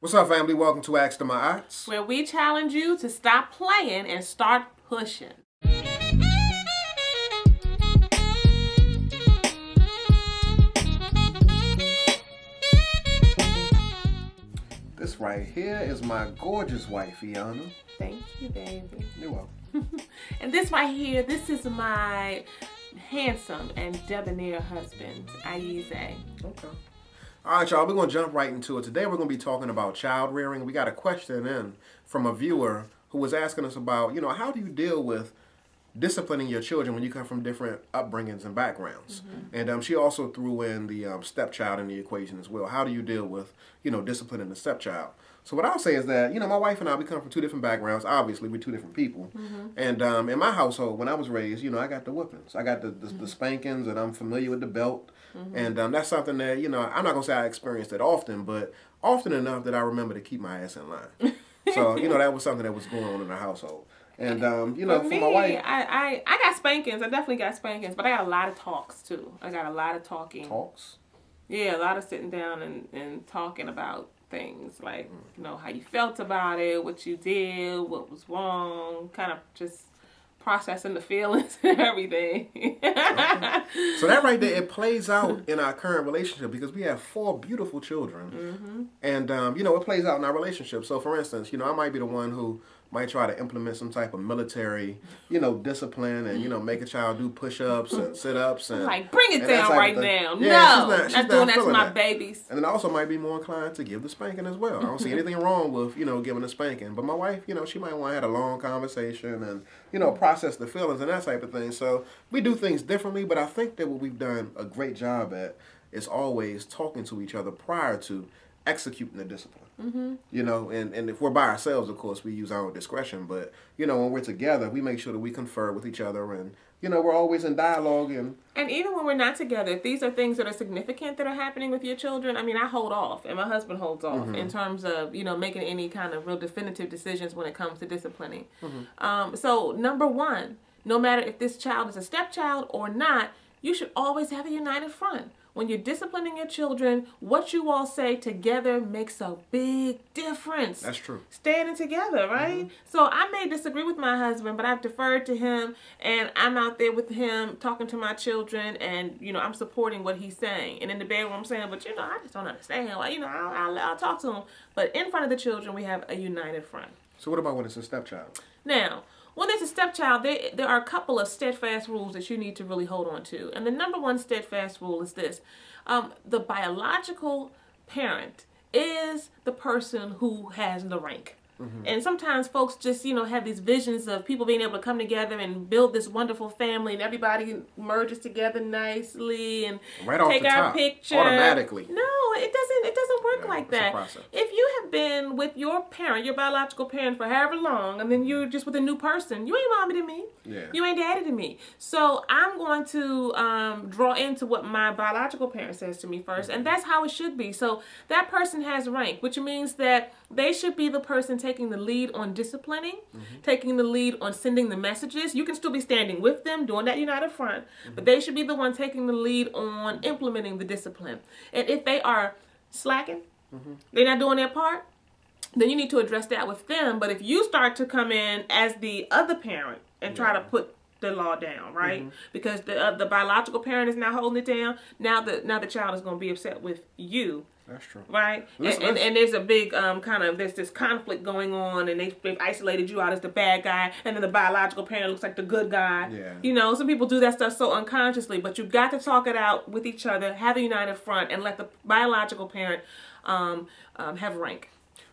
What's up, family? Welcome to Ask to My Arts. Where we challenge you to stop playing and start pushing. This right here is my gorgeous wife, Aiyana. Thank you, baby. You're welcome. And this right here, this is my handsome and debonair husband, Ayize. Okay. All right, y'all, we're going to jump right into it. Today we're going to be talking about child rearing. We got a question in from a viewer who was asking us about, how do you deal with disciplining your children when you come from different upbringings and backgrounds? Mm-hmm. And she also threw in the stepchild in the equation as well. How do you deal with, disciplining the stepchild? So what I'll say is that, my wife and I, we come from two different backgrounds. Obviously, we're two different people. Mm-hmm. And in my household, when I was raised, I got the whoopings. I got the spankings, and I'm familiar with the belt. Mm-hmm. And that's something that, I'm not going to say I experienced it often, but often enough that I remember to keep my ass in line. So, that was something that was going on in the household. And, for me, my wife... I got spankings. I definitely got spankings, but I got a lot of talks, too. I got a lot of talking. Talks? Yeah, a lot of sitting down and talking about things, like, how you felt about it, what you did, what was wrong, kind of just processing the feelings and everything. Okay. So that right there, it plays out in our current relationship because we have 4 beautiful children. Mm-hmm. And, it plays out in our relationship. So, for instance, I might be the one who might try to implement some type of military, discipline and, make a child do push-ups and sit-ups. And like, bring it down right now. Yeah, no, she's not doing that to my that. babies. And then I also might be more inclined to give the spanking as well. I don't see anything wrong with, giving a spanking. But my wife, she might want to have a long conversation and, process the feelings and that type of thing. So we do things differently, but I think that what we've done a great job at is always talking to each other prior to executing the discipline. Mm-hmm. And if we're by ourselves, of course, we use our own discretion. But, when we're together, we make sure that we confer with each other and, we're always in dialogue. And even when we're not together, if these are things that are significant that are happening with your children, I hold off, and my husband holds off in terms of, making any kind of real definitive decisions when it comes to disciplining. Mm-hmm. So, number one, no matter if this child is a stepchild or not, you should always have a united front. When you're disciplining your children, what you all say together makes a big difference. That's true. Standing together, right? Mm-hmm. So I may disagree with my husband, but I've deferred to him, and I'm out there with him talking to my children, and, I'm supporting what he's saying. And in the bedroom, I'm saying, but, I just don't understand. Well, I'll talk to him. But in front of the children, we have a united front. So what about when it's a stepchild? Now, when there's a stepchild, there are a couple of steadfast rules that you need to really hold on to. And the number one steadfast rule is this. The biological parent is the person who has the rank. Mm-hmm. And sometimes folks just, have these visions of people being able to come together and build this wonderful family, and everybody merges together nicely and right take our picture. Automatically. No, it doesn't work like that. If you have been with your parent, your biological parent, for however long, and then you're just with a new person, you ain't mommy to me. Yeah. You ain't daddy to me. So I'm going to draw into what my biological parent says to me first, and that's how it should be. So that person has rank, which means that they should be the person taking the lead on disciplining, taking the lead on sending the messages. You can still be standing with them, doing that united front, but they should be the one taking the lead on implementing the discipline. And if they are slacking, they're not doing their part, then you need to address that with them. But if you start to come in as the other parent and try to put the law down, right? Because the biological parent is now holding it down, now the child is going to be upset with you. That's true. Right? And there's a big there's this conflict going on, and they've isolated you out as the bad guy, and then the biological parent looks like the good guy. Yeah. Some people do that stuff so unconsciously, but you've got to talk it out with each other, have a united front, and let the biological parent have rank.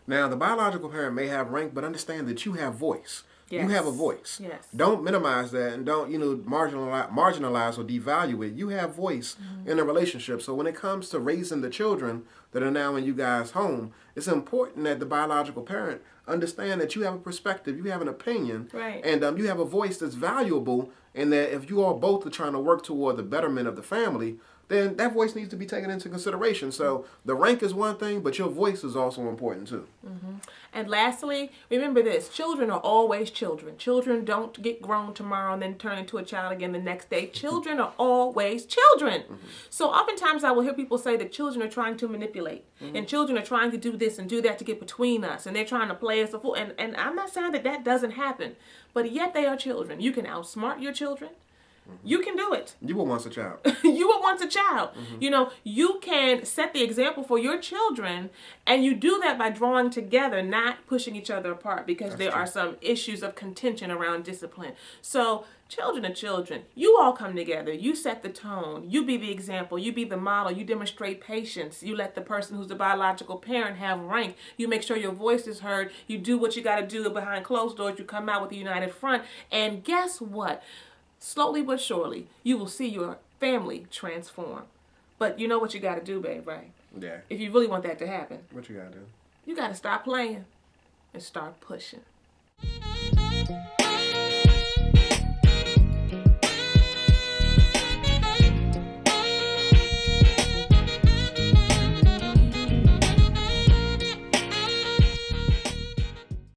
Now, the biological parent may have rank, but understand that you have voice. Yes. You have a voice. Yes. Don't minimize that, and don't, marginalize or devalue it. You have voice in a relationship. So when it comes to raising the children that are now in you guys' home, it's important that the biological parent understand that you have a perspective, you have an opinion, right, and you have a voice that's valuable, and that if you all both are trying to work toward the betterment of the family, then that voice needs to be taken into consideration. So the rank is one thing, but your voice is also important too. Mm-hmm. And lastly, remember this: children are always children. Children don't get grown tomorrow and then turn into a child again the next day. Children are always children. So oftentimes I will hear people say that children are trying to manipulate, and children are trying to do this and do that to get between us, and they're trying to play us a fool. And I'm not saying that that doesn't happen, but yet they are children. You can outsmart your children. You can do it. You were once a child. You were once a child. You know, you can set the example for your children, and you do that by drawing together, not pushing each other apart, because there are some issues of contention around discipline. So children are children. You all come together. You set the tone. You be the example. You be the model. You demonstrate patience. You let the person who's the biological parent have rank. You make sure your voice is heard. You do what you got to do behind closed doors. You come out with a united front. And guess what? Slowly but surely, you will see your family transform. But you know what you got to do, babe, right? Yeah. If you really want that to happen. What you got to do? You got to stop playing and start pushing.